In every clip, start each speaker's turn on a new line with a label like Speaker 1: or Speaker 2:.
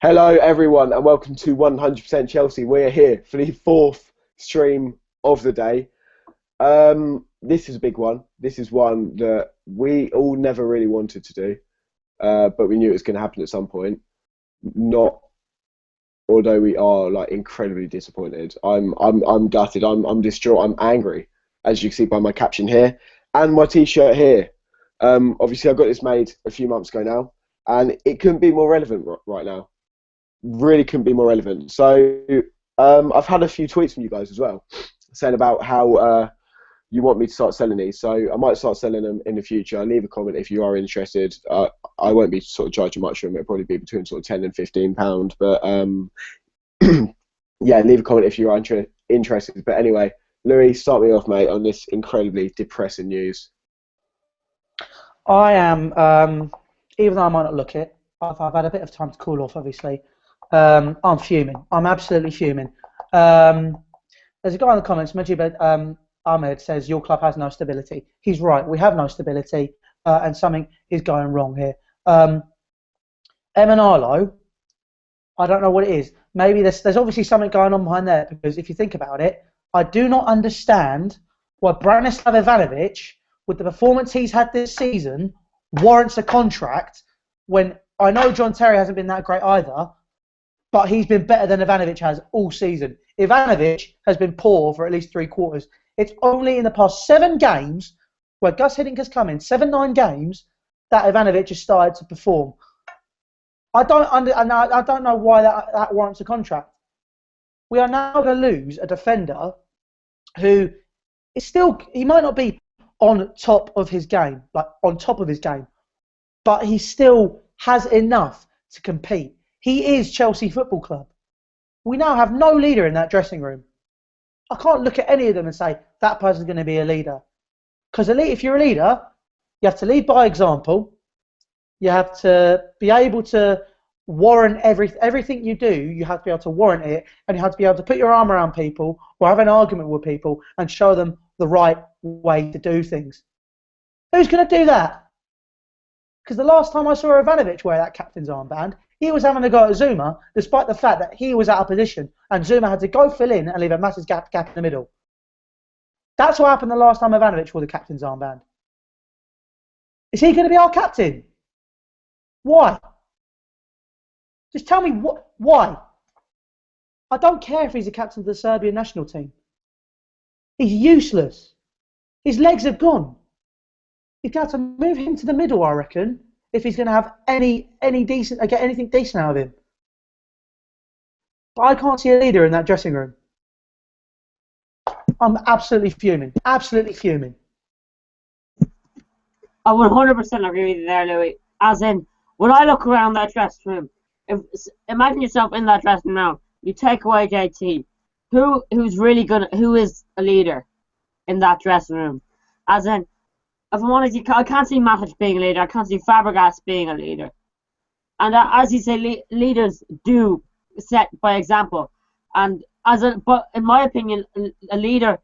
Speaker 1: Hello, everyone, and welcome to 100% Chelsea. We're here for the fourth stream of the day. This is a big one. This is one that we all never really wanted to do, but we knew it was going to happen at some point. Not, although we are like incredibly disappointed. I'm gutted. I'm distraught. I'm angry, as you can see by my caption here and my T-shirt here. Obviously, I got this made a few months ago now, and it couldn't be more relevant right now. Really couldn't be more relevant. So I've had a few tweets from you guys as well, saying about how you want me to start selling these. So I might start selling them in the future. Leave a comment if you are interested. I won't be sort of charging much for them. It'll probably be between sort of £10 and £15. But yeah, leave a comment if you are interested. But anyway, Louis, start me off, mate, on this incredibly depressing news.
Speaker 2: I am, even though I might not look it, I've had a bit of time to cool off, obviously. I'm fuming. I'm absolutely fuming. There's a guy in the comments, Majid Ahmed, says your club has no stability. He's right. We have no stability, and something is going wrong here. Emenalo, I don't know what it is. Maybe there's obviously something going on behind there, because if you think about it, I do not understand why Branislav Ivanovic, with the performance he's had this season, warrants a contract when I know John Terry hasn't been that great either, but he's been better than Ivanovic has all season. Ivanovic has been poor for at least 3 quarters. It's only in the past 7 games where Gus Hiddink has come in, 7-9 games, that Ivanovic has started to perform. I don't know why that warrants a contract. We are now going to lose a defender who is still, he might not be on top of his game, but he still has enough to compete. He is Chelsea Football Club. We now have no leader in that dressing room. I can't look at any of them and say that person's going to be a leader. Because if you're a leader, you have to lead by example. You have to be able to warrant everything you do. You have to be able to warrant it, and you have to be able to put your arm around people or have an argument with people and show them the right way to do things. Who's going to do that? Because the last time I saw Ivanovic wear that captain's armband, he was having a go at Zuma, despite the fact that he was out of position, and Zuma had to go fill in and leave a massive gap in the middle. That's what happened the last time Ivanovic wore the captain's armband. Is he going to be our captain? Why? Just tell me why. I don't care if he's the captain of the Serbian national team. He's useless. His legs have gone. You're going to have to move him to the middle, I reckon, if he's going to have any decent, get anything decent out of him. But I can't see a leader in that dressing room. I'm absolutely fuming. Absolutely fuming.
Speaker 3: I 100% agree with you there, Louis. As in, when I look around that dressing room, imagine yourself in that dressing room. You take away JT. Who's really good? Who is a leader in that dressing room? As in, if I'm honest, I can't see Matic being a leader. I can't see Fabregas being a leader. And as you say, leaders do set by example. But in my opinion, a leader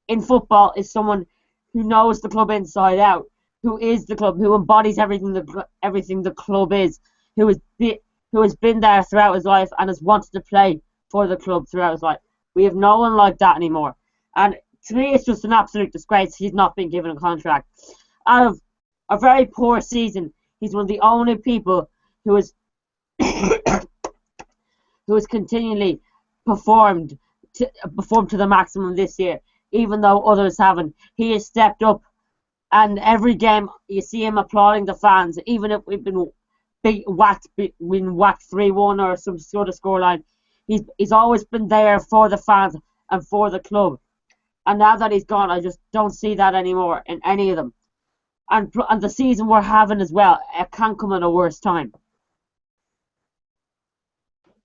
Speaker 3: in football is someone who knows the club inside out, who is the club, who embodies everything the club is, who has been there throughout his life and has wanted to play for the club throughout his life. We have no one like that anymore. And to me, it's just an absolute disgrace he's not been given a contract. Out of a very poor season, he's one of the only people who has continually performed to the maximum this year, even though others haven't. He has stepped up, and every game you see him applauding the fans, even if we've been whacked 3-1 or some sort of scoreline. He's always been there for the fans and for the club. And now that he's gone, I just don't see that anymore in any of them. And the season we're having as well, it can't come at a worse time.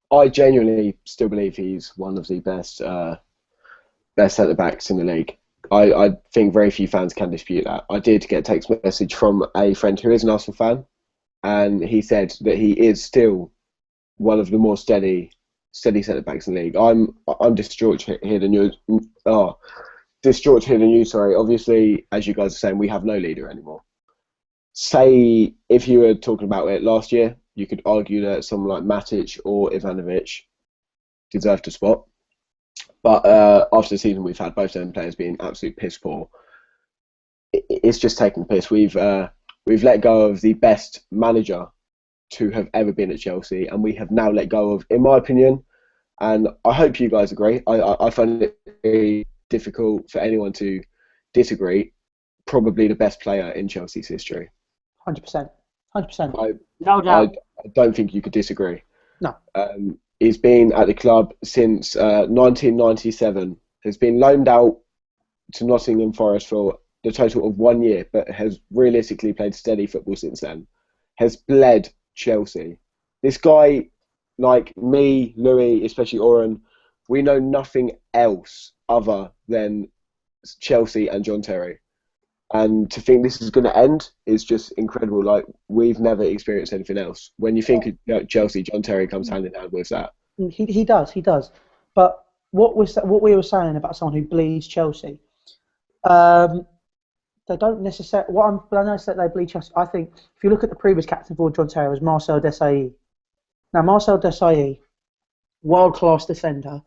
Speaker 1: I genuinely still believe he's one of the best centre backs in the league. I think very few fans can dispute that. I did get a text message from a friend who is an Arsenal fan, and he said that he is still one of the more steady centre backs in the league. I'm distraught to hear the news. Distraught to hear the news. Sorry. Obviously, as you guys are saying, we have no leader anymore. Say if you were talking about it last year, you could argue that someone like Matic or Ivanovic deserved a spot. But after the season we've had, both of them players being absolute piss poor, it's just taking the piss. We've let go of the best manager to have ever been at Chelsea, and we have now let go of, in my opinion, and I hope you guys agree, I find it very difficult for anyone to disagree, probably the best player in Chelsea's history.
Speaker 2: 100%. 100%.
Speaker 3: No doubt.
Speaker 1: I don't think you could disagree.
Speaker 2: No.
Speaker 1: He's been at the club since 1997, has been loaned out to Nottingham Forest for the total of 1 year, but has realistically played steady football since then, has bled Chelsea. This guy, like me, Louis, especially Oren, we know nothing else other than Chelsea and John Terry. And to think this is going to end is just incredible. Like, we've never experienced anything else. When you think of Chelsea, John Terry comes hand in hand with that.
Speaker 2: He does. But what we were saying about someone who bleeds Chelsea, they don't necessarily. I know that they bleed Chelsea. I think if you look at the previous captain for John Terry, was Marcel Desailly. Now Marcel Desailly, world-class defender,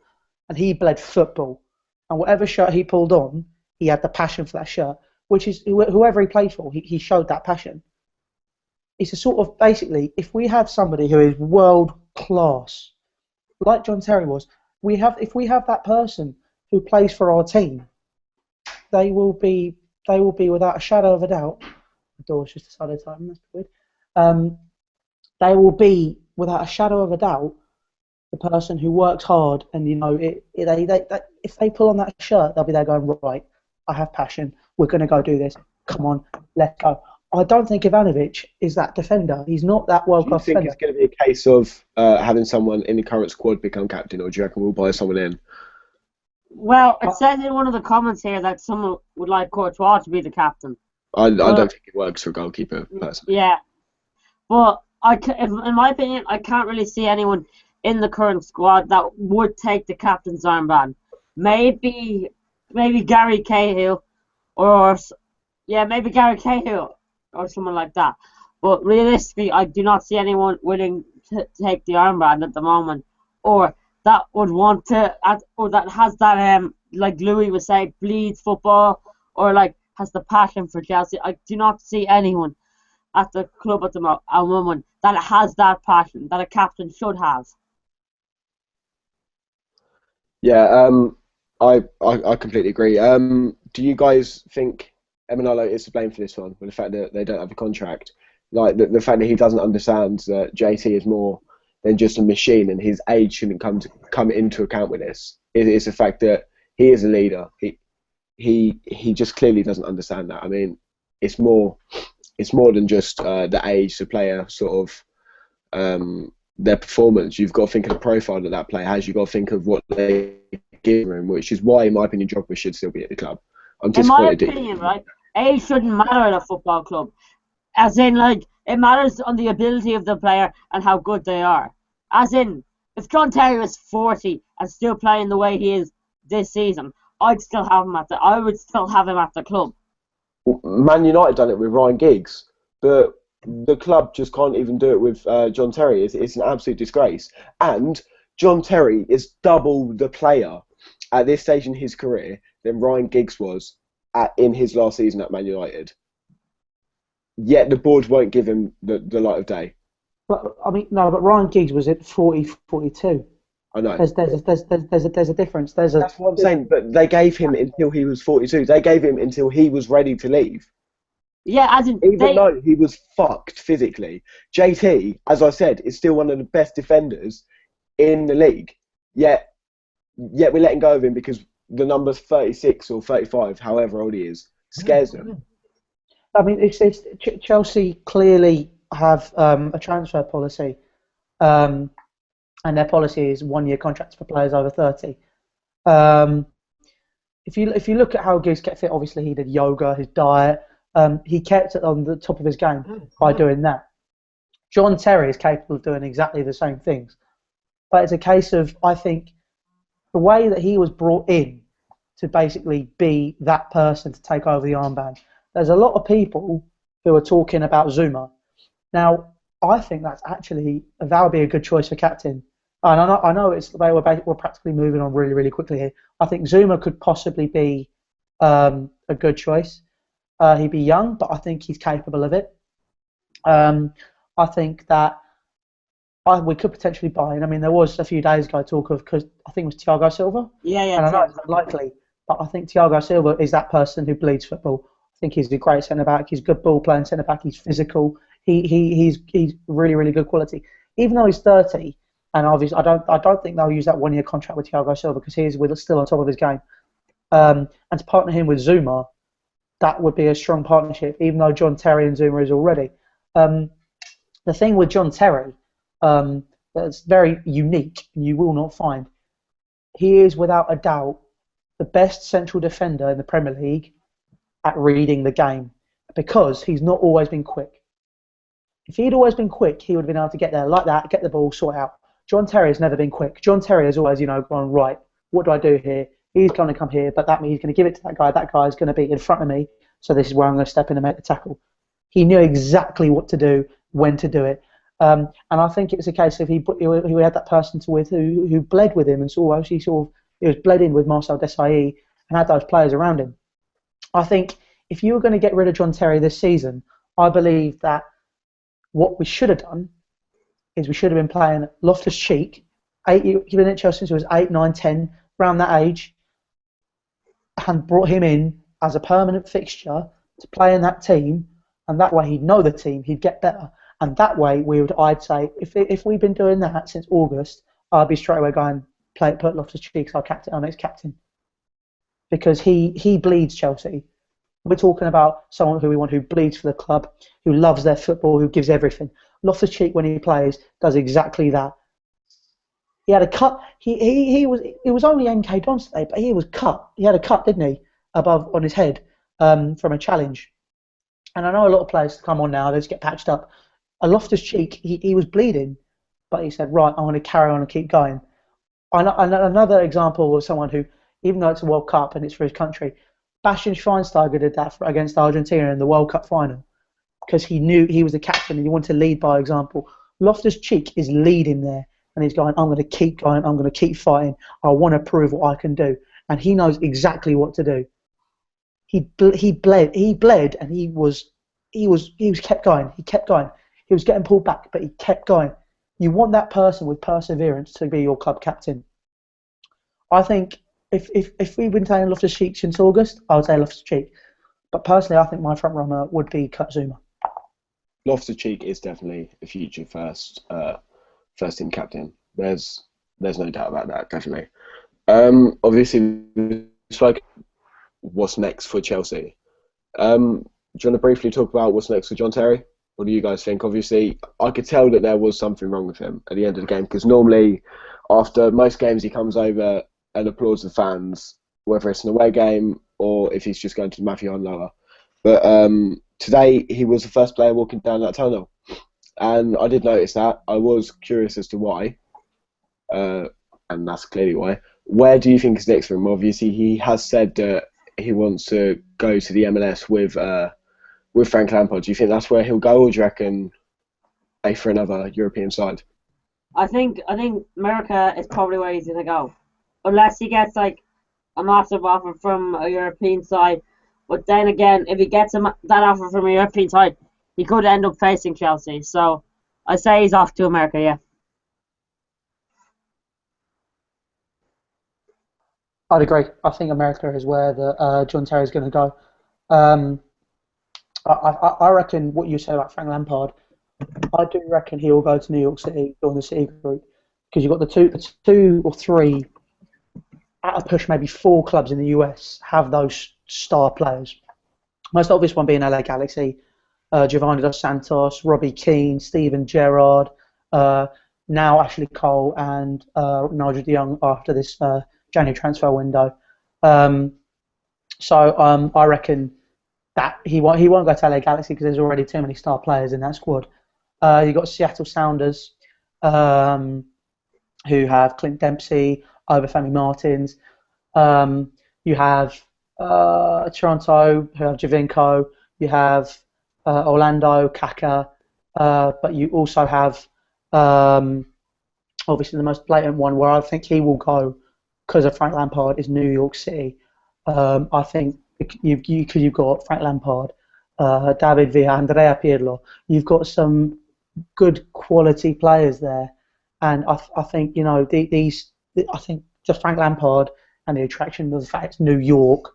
Speaker 2: and he bled football. And whatever shirt he pulled on, he had the passion for that shirt. Which is whoever he played for, he showed that passion. It's a sort of, basically, if we have somebody who is world class, like John Terry was, if we have that person who plays for our team, they will be without a shadow of a doubt. The door's just decided to open. That's weird. They will be without a shadow of a doubt the person who works hard, and if they pull on that shirt, they'll be there going, right, I have passion. We're going to go do this. Come on, let's go. I don't think Ivanovic is that defender. He's not that world-class defender.
Speaker 1: Do you think it's going to be a case of having someone in the current squad become captain, or do you reckon we'll buy someone in?
Speaker 3: Well, it says in one of the comments here that someone would like Courtois to be the captain.
Speaker 1: I don't think it works for a goalkeeper, personally.
Speaker 3: Yeah. But in my opinion, I can't really see anyone in the current squad that would take the captain's armband. Maybe Gary Cahill, maybe Gary Cahill or someone like that. But realistically, I do not see anyone willing to take the armband at the moment, or that would want to, or that has that like Louis was saying, bleeds football, or like has the passion for Chelsea. I do not see anyone at the club at the moment that has that passion that a captain should have.
Speaker 1: Yeah, I completely agree. Do you guys think Emenalo is to blame for this one, with the fact that they don't have a contract? Like the fact that he doesn't understand that JT is more than just a machine, and his age shouldn't come into account with this. It's the fact that he is a leader. He just clearly doesn't understand that. I mean, it's more than just the age the player sort of their performance. You've got to think of the profile that player has. You've got to think of what they give him, which is why, in my opinion, Drogba should still be at the club. I'm disappointed.
Speaker 3: In my opinion, right, age shouldn't matter in a football club. As in, like, it matters on the ability of the player and how good they are. As in, if John Terry was 40 and still playing the way he is this season, I would still have him at the club.
Speaker 1: Man United done it with Ryan Giggs, but the club just can't even do it with John Terry. It's an absolute disgrace. And John Terry is double the player at this stage in his career than Ryan Giggs was in his last season at Man United. Yet the board won't give him the light of day.
Speaker 2: But I mean, no. But Ryan Giggs was at 40, 42.
Speaker 1: I know.
Speaker 2: There's a difference.
Speaker 1: That's what I'm saying. But they gave him until he was 42. They gave him until he was ready to leave.
Speaker 3: Yeah, as in
Speaker 1: even though he was fucked physically. JT, as I said, is still one of the best defenders in the league. Yet we're letting go of him because the number's 36 or 35, however old he is, scares them.
Speaker 2: I mean, it's Chelsea clearly have a transfer policy, and their policy is 1 year contracts for players over 30. If you look at how Giggs kept fit, obviously he did yoga, his diet. He kept it on the top of his game by doing that. John Terry is capable of doing exactly the same things, but it's a case of, I think, the way that he was brought in to basically be that person to take over the armband. There's a lot of people who are talking about Zuma. Now, I think that would be a good choice for captain. And I know we're practically moving on really, really quickly here. I think Zuma could possibly be a good choice. He'd be young, but I think he's capable of it. I think that we could potentially buy him. I mean, there was a few days ago talk of, because I think it was Thiago Silva,
Speaker 3: Yeah,
Speaker 2: and I know it's unlikely, but I think Thiago Silva is that person who bleeds football. I think he's a great centre back. He's a good ball playing centre back. He's physical. He's really, really good quality. Even though he's 30, and obviously I don't think they'll use that 1 year contract with Thiago Silva because he is still on top of his game. And to partner him with Zuma, that would be a strong partnership, even though John Terry and Zuma is already. The thing with John Terry that's very unique and you will not find, he is without a doubt the best central defender in the Premier League at reading the game because he's not always been quick. If he'd always been quick, he would have been able to get there like that, get the ball, sort out. John Terry has never been quick. John Terry has always, gone, right, what do I do here? He's going to come here, but that means he's going to give it to that guy. That guy is going to be in front of me, so this is where I'm going to step in and make the tackle. He knew exactly what to do, when to do it. And I think it's a case of he had that person who bled with him and he was bled in with Marcel Desailly and had those players around him. I think if you were going to get rid of John Terry this season, I believe that what we should have done is we should have been playing Loftus-Cheek. He'd been at Chelsea since he was 8, 9, 10, around that age, and brought him in as a permanent fixture to play in that team, and that way he'd know the team, he'd get better, and that way I'd say if we've been doing that since August, I'd be straight away going put Loftus-Cheek as our next captain, because he bleeds Chelsea. We're talking about someone who bleeds for the club, who loves their football, who gives everything. Loftus-Cheek, when he plays, does exactly that. He had a cut. It was only MK Dons today, but he was cut. He had a cut, didn't he, on his head from a challenge. And I know a lot of players come on now, they just get patched up. A Loftus-Cheek, he was bleeding, but he said, right, I'm going to carry on and keep going. Another example was someone who, even though it's a World Cup and it's for his country, Bastian Schweinsteiger did that against Argentina in the World Cup final because he knew he was the captain and he wanted to lead by example. Loftus-Cheek is leading there and he's going, I'm going to keep going, I'm going to keep fighting, I want to prove what I can do. And he knows exactly what to do. He bled and he kept going. He kept going. He was getting pulled back, but he kept going. You want that person with perseverance to be your club captain. I think if we've been saying Loftus-Cheek since August, I would say Loftus-Cheek. But personally, I think my front runner would be Zuma.
Speaker 1: Loftus-Cheek is definitely a future first team captain. There's no doubt about that, definitely. Obviously, it's like what's next for Chelsea. Do you want to briefly talk about what's next for John Terry? What do you guys think? Obviously, I could tell that there was something wrong with him at the end of the game because normally, after most games, he comes over and applauds the fans, whether it's an away game or if he's just going to Matthew Hunlower. But today, he was the first player walking down that tunnel. And I did notice that. I was curious as to why. And that's clearly why. Where do you think is next for him? Obviously, he has said that he wants to go to the MLS with Frank Lampard. Do you think that's where he'll go, or do you reckon for another European side?
Speaker 3: I think America is probably where he's gonna go, unless he gets like a massive offer from a European side. But then again, if he gets that offer from a European side, he could end up facing Chelsea. So I say he's off to America. Yeah.
Speaker 2: I'd agree. I think America is where John Terry is going to go. I reckon what you say about Frank Lampard, I do reckon he will go to New York City, join the City Group, because you've got the two or three, at a push maybe 4 clubs in the US have those star players. Most obvious one being LA Galaxy, Giovanni Dos Santos, Robbie Keane, Steven Gerrard, now Ashley Cole and Nigel de Jong after this January transfer window. So I reckon that he won't go to LA Galaxy because there's already too many star players in that squad. You've got Seattle Sounders, who have Clint Dempsey, Obafemi Martins. You have Toronto, who have Javinko. You have Orlando, Kaka. but you also have obviously the most blatant one where I think he will go because of Frank Lampard is New York City. I think you've got Frank Lampard, David Villa, Andrea Pirlo. You've got some good quality players there, and I think I think the Frank Lampard and the attraction of the fact it's New York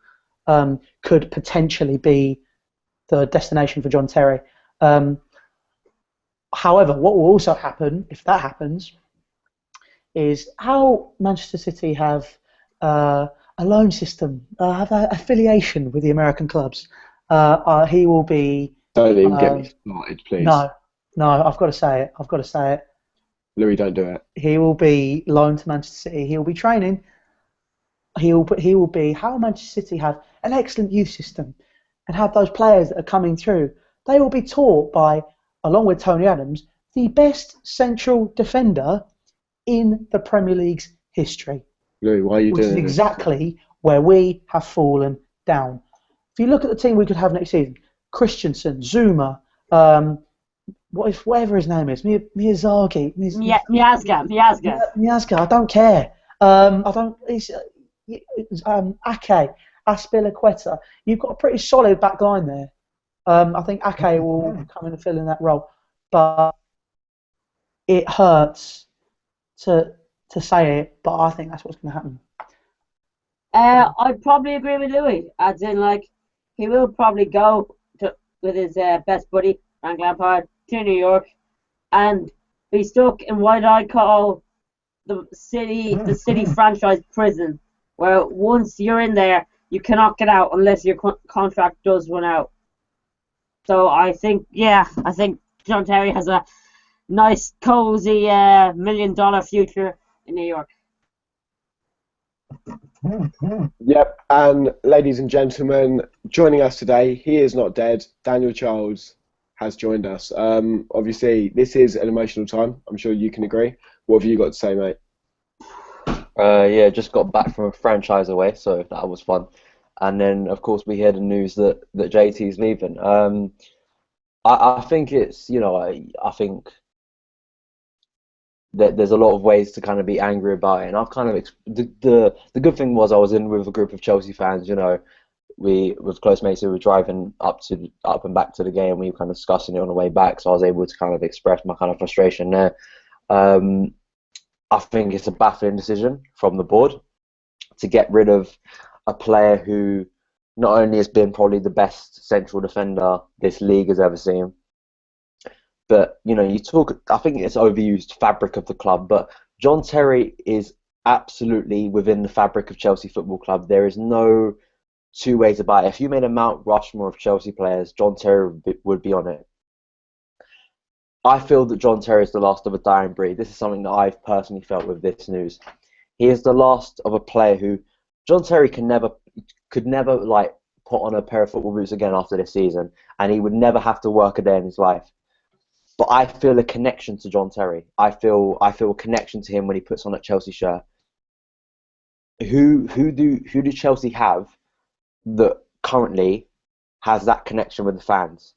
Speaker 2: could potentially be the destination for John Terry. However, what will also happen if that happens is how Manchester City have a loan system, have an affiliation with the American clubs. He will be.
Speaker 1: Don't even get me started, please.
Speaker 2: No, I've got to say it. I've got to say it.
Speaker 1: Louis, don't do it.
Speaker 2: He will be loaned to Manchester City. He will be training. He will be how Manchester City have an excellent youth system and have those players that are coming through. They will be taught by, along with Tony Adams, the best central defender in the Premier League's history.
Speaker 1: Louis, why are you doing this?
Speaker 2: Which is exactly where we have fallen down. If you look at the team we could have next season, Christensen, Zuma, whatever his name is, Miyazaki, Miazga. I don't care. I don't. Ake, Aspilicueta. You've got a pretty solid back line there. I think Ake will come in and fill in that role, but it hurts to say it, but I think that's what's going to happen.
Speaker 3: I'd probably agree with Louis, as in, like, he will probably go with his best buddy, Frank Lampard, to New York and be stuck in what I call the city franchise prison, where once you're in there, you cannot get out unless your contract does run out. So I think John Terry has a nice, cozy $1 million future in New York.
Speaker 1: Yep, and ladies and gentlemen, joining us today, he is not dead. Daniel Charles has joined us. Obviously, this is an emotional time. I'm sure you can agree. What have you got to say, mate?
Speaker 4: Yeah, just got back from a franchise away, so that was fun. And then, of course, we hear the news that JT's leaving. I think it's, I think that there's a lot of ways to kind of be angry about it, and I've kind of the good thing was I was in with a group of Chelsea fans. We with close mates who were driving up and back to the game. We were kind of discussing it on the way back, so I was able to kind of express my kind of frustration there. I think it's a baffling decision from the board to get rid of a player who not only has been probably the best central defender this league has ever seen, but you talk. I think it's overused fabric of the club, but John Terry is absolutely within the fabric of Chelsea Football Club. There is no two ways about it. If you made a Mount Rushmore of Chelsea players, John Terry would be on it. I feel that John Terry is the last of a dying breed. This is something that I've personally felt with this news. He is the last of a player who John Terry could never like put on a pair of football boots again after this season, and he would never have to work a day in his life. But I feel a connection to John Terry. I feel a connection to him when he puts on that Chelsea shirt. Who do Chelsea have that currently has that connection with the fans?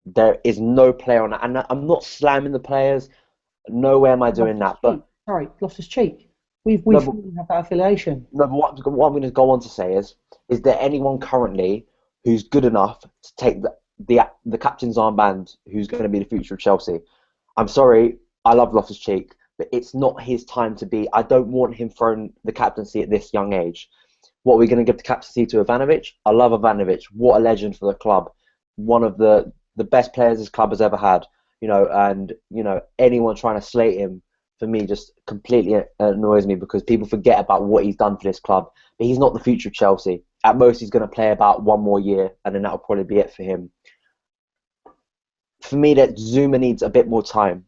Speaker 4: There is no player on that, and I'm not slamming the players. Nowhere am I doing that. But
Speaker 2: sorry, Loftus-Cheek. We've have that affiliation.
Speaker 4: No, but what I'm going to go on to say is there anyone currently who's good enough to take the captain's armband who's going to be the future of Chelsea? I'm sorry, I love Loftus-Cheek, but it's not his time to be. I don't want him throwing the captaincy at this young age. What are we going to give the captaincy to Ivanovic? I love Ivanovic. What a legend for the club. One of the best players this club has ever had. And anyone trying to slate him, for me, just completely annoys me because people forget about what he's done for this club. But he's not the future of Chelsea. At most, he's going to play about one more year, and then that'll probably be it for him. For me, that Zuma needs a bit more time.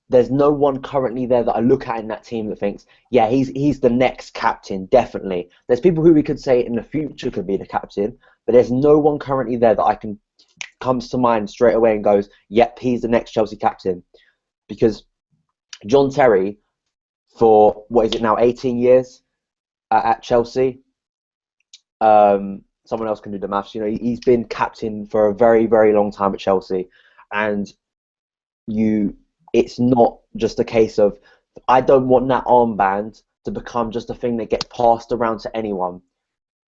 Speaker 4: There's no one currently there that I look at in that team that thinks, yeah, he's the next captain, definitely. There's people who we could say in the future could be the captain, but there's no one currently there that comes to mind straight away and goes, yep, he's the next Chelsea captain. Because John Terry, for, 18 years at Chelsea? Someone else can do the maths. He's been captain for a very, very long time at Chelsea. and it's not just a case of, I don't want that armband to become just a thing that gets passed around to anyone.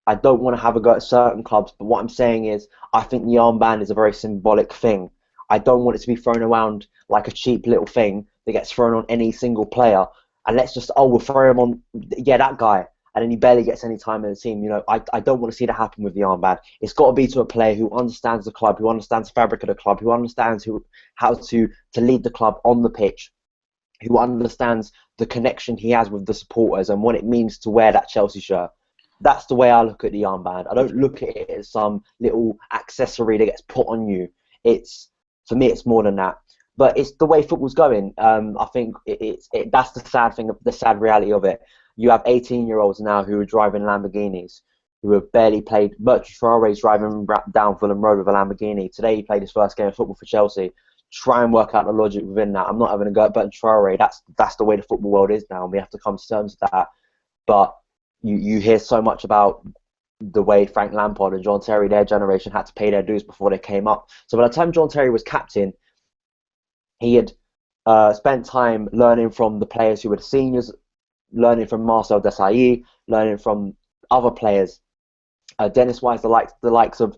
Speaker 4: I don't want to have a go at certain clubs, but what I'm saying is, I think the armband is a very symbolic thing. I don't want it to be thrown around like a cheap little thing that gets thrown on any single player. And let's just, we'll throw him on, yeah, that guy, and then he barely gets any time in the team. I don't want to see that happen with the armband. It's got to be to a player who understands the club, who understands the fabric of the club, who understands how to lead the club on the pitch, who understands the connection he has with the supporters and what it means to wear that Chelsea shirt. That's the way I look at the armband. I don't look at it as some little accessory that gets put on you. For me, it's more than that. But it's the way football's going. I think that's the sad thing, the sad reality of it. You have 18-year-olds now who are driving Lamborghinis, who have barely played. Bertrand Traore's driving down Fulham Road with a Lamborghini. Today he played his first game of football for Chelsea. Try and work out the logic within that. I'm not having a go at Bertrand Traore. That's the way the football world is now, and we have to come to terms with that. But you hear so much about the way Frank Lampard and John Terry, their generation, had to pay their dues before they came up. So by the time John Terry was captain, he had spent time learning from the players who were the seniors, learning from Marcel Desailly, learning from other players, Dennis Wise, the likes of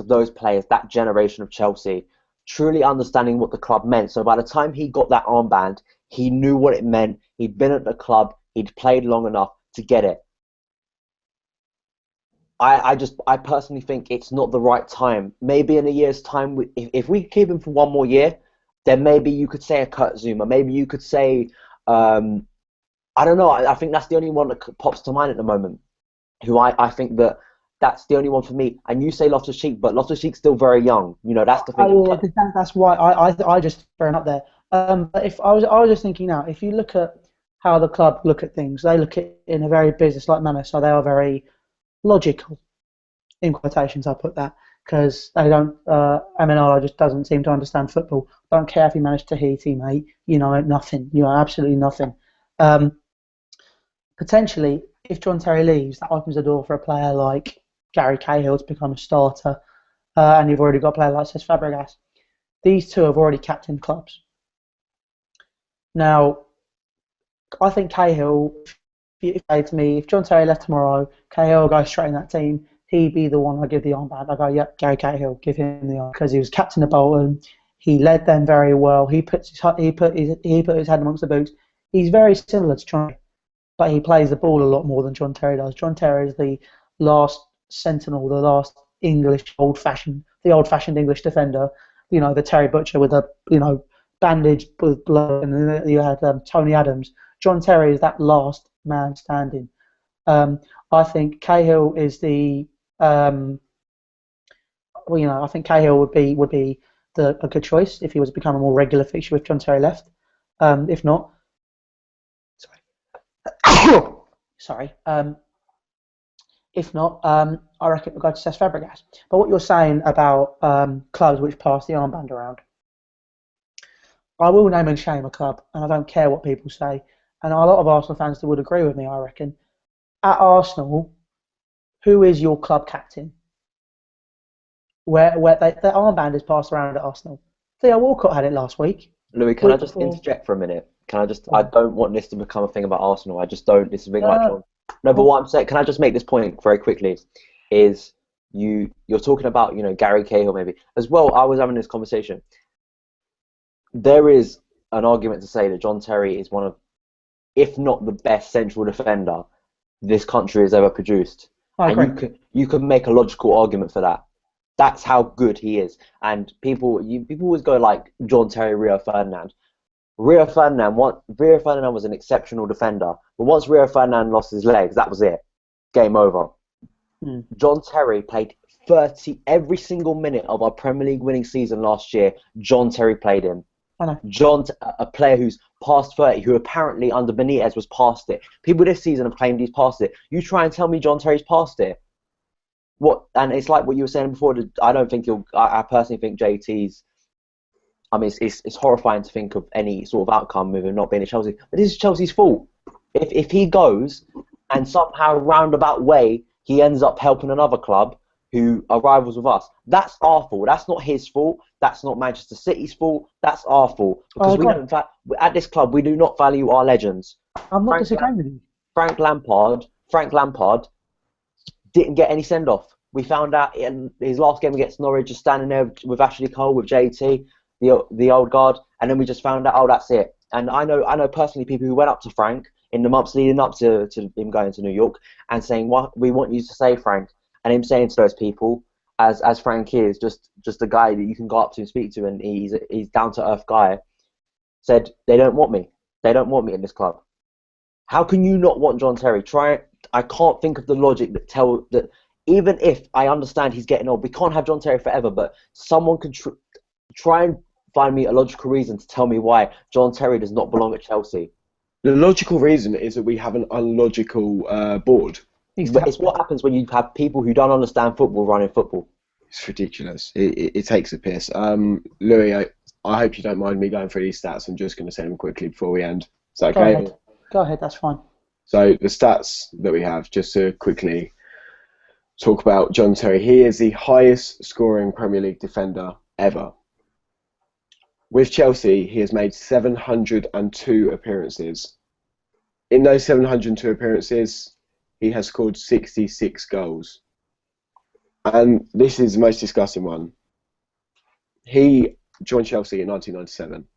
Speaker 4: those players, that generation of Chelsea, truly understanding what the club meant. So by the time he got that armband, he knew what it meant. He'd been at the club, he'd played long enough to get it. I personally think it's not the right time. Maybe in a year's time, if we keep him for one more year, then maybe you could say a Kurt Zuma. Maybe you could say, I don't know. I think that's the only one that pops to mind at the moment. Who I think that's the only one for me. And you say Loftus-Cheek, but Loftus-Cheek's still very young. That's the thing.
Speaker 2: That's why I just thrown up there. But if I was just thinking now, if you look at how the club look at things, they look at it in a very business-like manner. So they are very logical, in quotations I put that, because they don't, Emenalo just doesn't seem to understand football. Don't care if he managed to hit his teammate, nothing, absolutely nothing. Potentially, if John Terry leaves, that opens the door for a player like Gary Cahill to become a starter, and you've already got a player like Cesc Fabregas. These two have already captained clubs. Now, I think Cahill, if you say to me, if John Terry left tomorrow, Cahill will go straight in that team. He'd be the one I give the armband. I go, yep, Gary Cahill, give him the armband, because he was captain of Bolton. He led them very well. He put his head amongst the boots. He's very similar to John, but he plays the ball a lot more than John Terry does. John Terry is the last sentinel, the last old-fashioned English defender. The Terry Butcher with a bandage with blood, and then you had Tony Adams. John Terry is that last man standing. I think Cahill is I think Cahill would be a good choice if he was to become a more regular fixture if John Terry left. If not, sorry. If not, I reckon we'll go to Cesc Fabregas. But what you're saying about clubs which pass the armband around, I will name and shame a club, and I don't care what people say. And a lot of Arsenal fans would agree with me, I reckon. At Arsenal, who is your club captain? Where the armband is passed around at Arsenal. Theo Walcott had it last week.
Speaker 4: Louis, can I just interject for a minute? I don't want this to become a thing about Arsenal. I just don't. This is a big much on. No, but what I'm saying, can I just make this point very quickly? Is you're talking about Gary Cahill maybe as well. I was having this conversation. There is an argument to say that John Terry is one of, if not the best central defender this country has ever produced. And you can make a logical argument for that. That's how good he is. And people always go like John Terry, Rio Ferdinand. Rio Ferdinand was an exceptional defender, but once Rio Ferdinand lost his legs, that was it. Game over. John Terry played every single minute of our Premier League winning season last year. John Terry played him.
Speaker 2: I know.
Speaker 4: John, a player who's past 30, who apparently under Benitez was past it. People this season have claimed he's past it. You try and tell me John Terry's past it. What? And it's like what you were saying before. I don't think I personally think JT's. I mean, it's horrifying to think of any sort of outcome with him not being at Chelsea. But this is Chelsea's fault. If he goes and somehow roundabout way he ends up helping another club who are rivals with us. That's our fault. That's not his fault. That's not Manchester City's fault. That's our fault because we don't. At this club, we do not value our legends.
Speaker 2: I'm not disagreeing with you.
Speaker 4: Frank Lampard didn't get any send off. We found out in his last game against Norwich, just standing there with Ashley Cole, with JT, the old guard, and then we just found out, oh, that's it. And I know personally people who went up to Frank in the months leading up to him going to New York and saying, "What we want you to say, Frank," and him saying to those people, as Frank is just a guy that you can go up to and speak to, and he's down to earth guy, said they don't want me. They don't want me in this club. How can you not want John Terry? I can't think of the logic that even if I understand he's getting old, we can't have John Terry forever, but someone can try and find me a logical reason to tell me why John Terry does not belong at Chelsea.
Speaker 1: The logical reason is that we have an unlogical board.
Speaker 4: But it's what happens when you have people who don't understand football running football.
Speaker 1: It's ridiculous. It takes a piss. Louis, I hope you don't mind me going through these stats. I'm just going to say them quickly before we end. Is that okay?
Speaker 2: Go ahead, that's fine.
Speaker 1: So the stats that we have, just to quickly talk about John Terry. He is the highest scoring Premier League defender ever. With Chelsea, he has made 702 appearances. In those 702 appearances, he has scored 66 goals. And this is the most disgusting one. He joined Chelsea in 1997.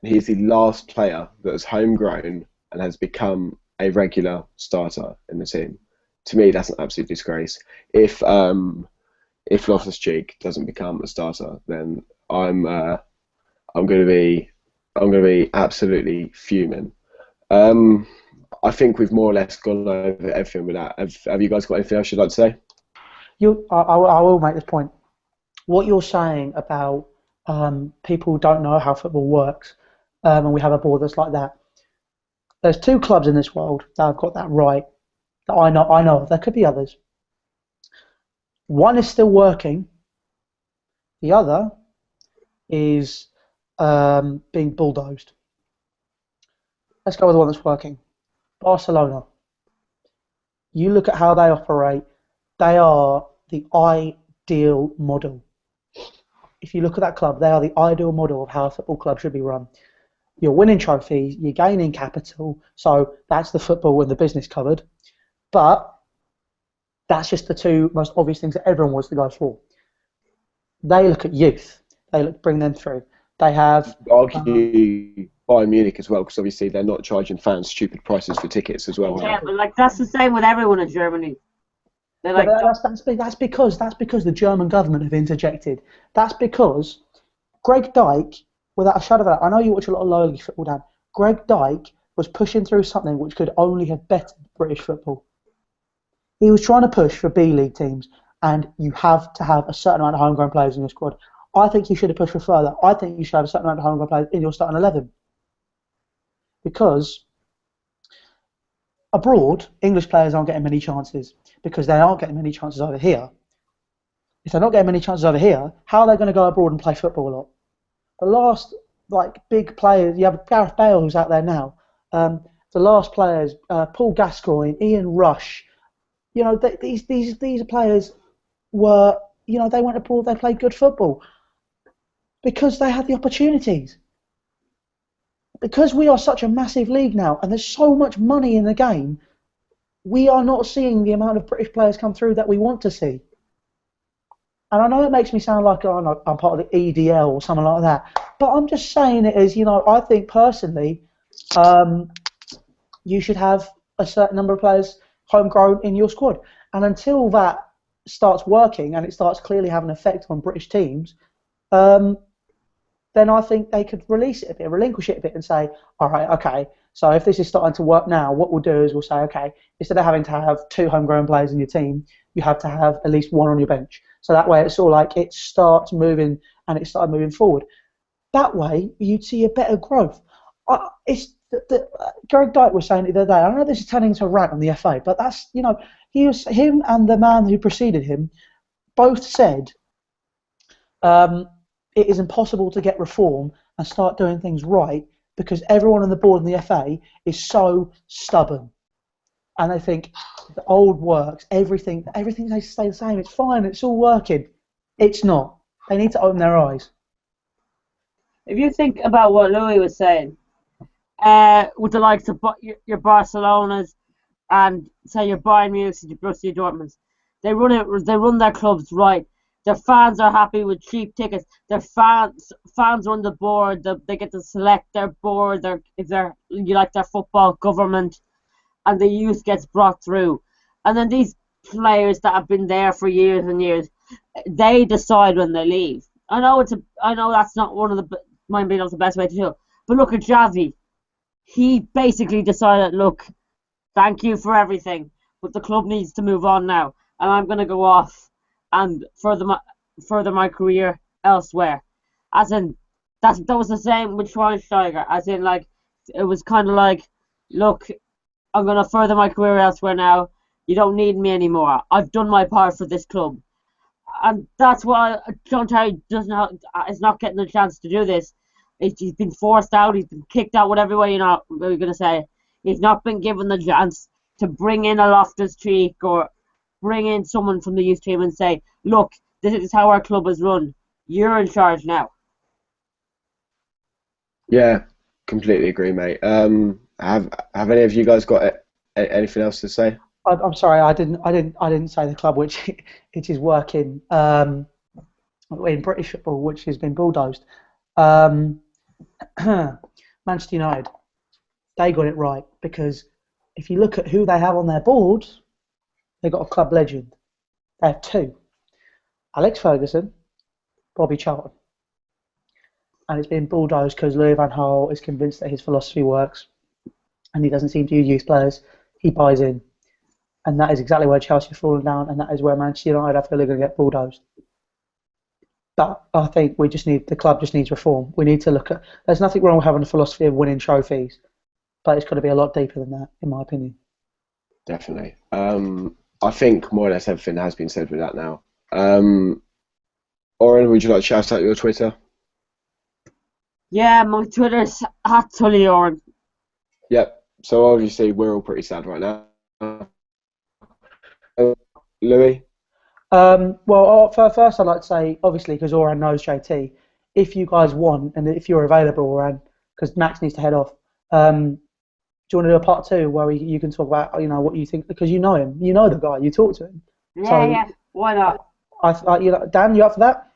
Speaker 1: And he is the last player that is homegrown and has become a regular starter in the team. To me, that's an absolute disgrace. If Loftus-Cheek doesn't become a starter, then I'm going to be absolutely fuming. I think we've more or less gone over everything with that. Have you guys got anything else you'd like to say?
Speaker 2: I will make this point. What you're saying about people who don't know how football works, and we have a board that's like that. There's two clubs in this world that have got that right. That I know of. There could be others. One is still working. The other is being bulldozed. Let's go with the one that's working. Barcelona. You look at how they operate. They are the ideal model. If you look at that club, they are the ideal model of how a football club should be run. You're winning trophies, you're gaining capital, so that's the football and the business covered. But that's just the two most obvious things that everyone wants to go for. They look at youth. They look bring them through. They have
Speaker 1: argue Bayern Munich as well, because obviously they're not charging fans stupid prices for tickets as well.
Speaker 3: Yeah, but like that's the same with everyone in Germany. They're like,
Speaker 2: that's because the German government have interjected. That's because Greg Dyke, without a shadow of a doubt, I know you watch a lot of lower league football, Dan. Greg Dyke was pushing through something which could only have bettered British football. He was trying to push for B League teams, and you have to have a certain amount of homegrown players in your squad. I think you should have pushed for further. I think you should have a certain amount of homegrown players in your starting 11. Because abroad, English players aren't getting many chances because they aren't getting many chances over here. If they're not getting many chances over here, how are they going to go abroad and play football a lot? The last big players, you have Gareth Bale who's out there now. The last players, Paul Gascoigne, Ian Rush. You know, these players were, you know, they went abroad, they played good football because they had the opportunities. Because we are such a massive league now, and there's so much money in the game, we are not seeing the amount of British players come through that we want to see. And I know it makes me sound like I'm part of the EDL or something like that, but I'm just saying it as, you know, I think personally, you should have a certain number of players homegrown in your squad. And until that starts working and it starts clearly having an effect on British teams, then I think they could release it a bit, relinquish it a bit and say, all right, okay, so if this is starting to work now, what we'll do is we'll say, okay, instead of having to have 2 homegrown players in your team, you have to have at least 1 on your bench. So that way it's all like it starts moving and it started moving forward. That way you'd see a better growth. Greg Dyke was saying it the other day, I know this is turning into a rant on the FA, but that's, you know, him and the man who preceded him both said it is impossible to get reform and start doing things right because everyone on the board in the FA is so stubborn. and they think the old works, everything they stay the same. It's fine. It's all working. It's not. They need to open their eyes.
Speaker 3: If you think about what Louis was saying, with the likes of your Barcelonas and say your Bayern Munich, your Borussia Dortmunds, they run their clubs right. Their fans are happy with cheap tickets. Their fans run the board. They get to select their board. You like their football government, and the youth gets brought through. And then these players that have been there for years and years, they decide when they leave. I know that's not might be not the best way to do it. But look at Xavi. He basically decided, look, thank you for everything, but the club needs to move on now, and I'm going to go off and further my career elsewhere. As in, that was the same with Schweinsteiger. As in, like, it was kind of like, look, I'm going to further my career elsewhere now. You don't need me anymore. I've done my part for this club. And that's why John Terry is not getting the chance to do this. He's been forced out. He's been kicked out. Whatever way you're going to say, he's not been given the chance to bring in a Loftus-Cheek or bring in someone from the youth team and say, look, this is how our club is run. You're in charge now.
Speaker 1: Yeah, completely agree, mate. Have any of you guys got anything else to say?
Speaker 2: I'm sorry, I didn't say the club which it is working in British football, which has been bulldozed. Manchester United, they got it right, because if you look at who they have on their board, they've got a club legend. They have two: Alex Ferguson, Bobby Charlton, and it's been bulldozed because Louis van Gaal is convinced that his philosophy works, and he doesn't seem to use youth players. He buys in. And that is exactly where Chelsea have fallen down, and that is where Manchester United, I feel, are going to get bulldozed. But I think the club just needs reform. We need to look at, there's nothing wrong with having a philosophy of winning trophies, but it's got to be a lot deeper than that, in my opinion.
Speaker 1: Definitely. I think more or less everything has been said with that now. Oren, would you like to shout out your Twitter?
Speaker 3: Yeah, my Twitter's @TullyOren.
Speaker 1: Yep. So obviously we're all pretty sad right now. Louis?
Speaker 2: Well, first I'd like to say, obviously, because Oran knows JT, if you guys want, and if you're available, Oran, because Max needs to head off, do you want to do a part 2 where you can talk about, what you think, because you know him, you know the guy, you talk to him.
Speaker 3: Yeah, why not?
Speaker 2: Dan, you up for that?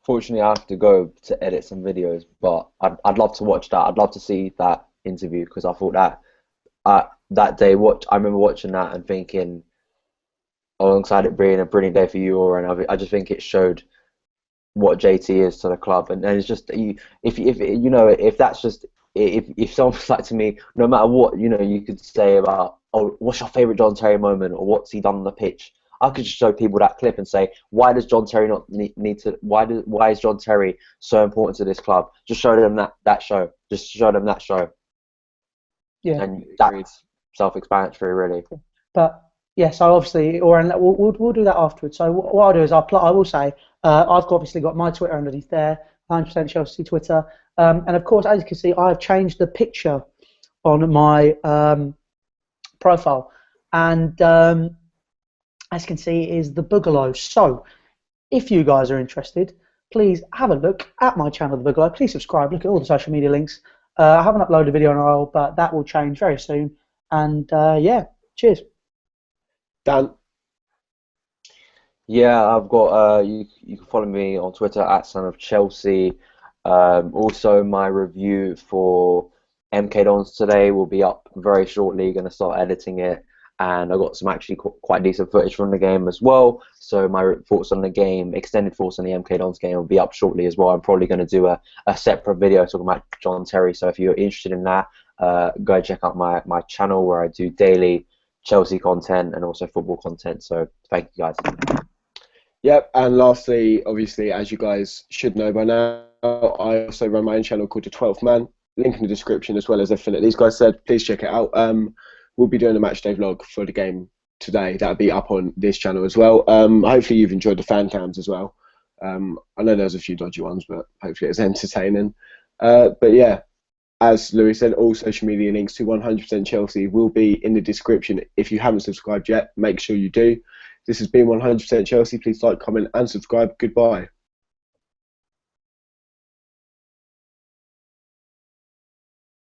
Speaker 4: Fortunately, I have to go to edit some videos, but I'd love to watch that. I'd love to see that interview, because I thought that day, I remember watching that and thinking, alongside it being a brilliant day for you, and I just think it showed what JT is to the club, and it's just if someone's like to me, no matter what you could say about, what's your favourite John Terry moment, or what's he done on the pitch, I could just show people that clip and say, why does John Terry not need to? Why is John Terry so important to this club? Just show them that show. Just show them that show.
Speaker 2: Yeah,
Speaker 4: and that's self-explanatory, really.
Speaker 2: But yeah, so obviously, we'll do that afterwards. So what I'll do is I will say I've obviously got my Twitter underneath there, 100% Chelsea Twitter, and of course, as you can see, I've changed the picture on my profile, and as you can see, is the Boogaloo. So if you guys are interested, please have a look at my channel, the Boogaloo. Please subscribe. Look at all the social media links. I haven't uploaded a video in a while, but that will change very soon. And yeah, cheers.
Speaker 1: Dan?
Speaker 4: Yeah, I've got. You can follow me on Twitter @SonOfChelsea. Also, my review for MK Dons today will be up very shortly. Going to start editing it, and I got some actually quite decent footage from the game as well. So my thoughts on the game, extended thoughts on the MK Dons game, will be up shortly as well. I'm probably going to do a separate video talking about John Terry. So if you're interested in that, go check out my channel where I do daily Chelsea content and also football content. So thank you guys.
Speaker 1: Yep, and lastly, obviously, as you guys should know by now, I also run my own channel called The 12th Man. Link in the description, as well as everything that these guys said. Please check it out. We'll be doing a matchday vlog for the game today. That'll be up on this channel as well. Hopefully you've enjoyed the fan cams as well. I know there's a few dodgy ones, but hopefully it's entertaining. But yeah, as Louis said, all social media links to 100% Chelsea will be in the description. If you haven't subscribed yet, make sure you do. This has been 100% Chelsea. Please like, comment and subscribe. Goodbye.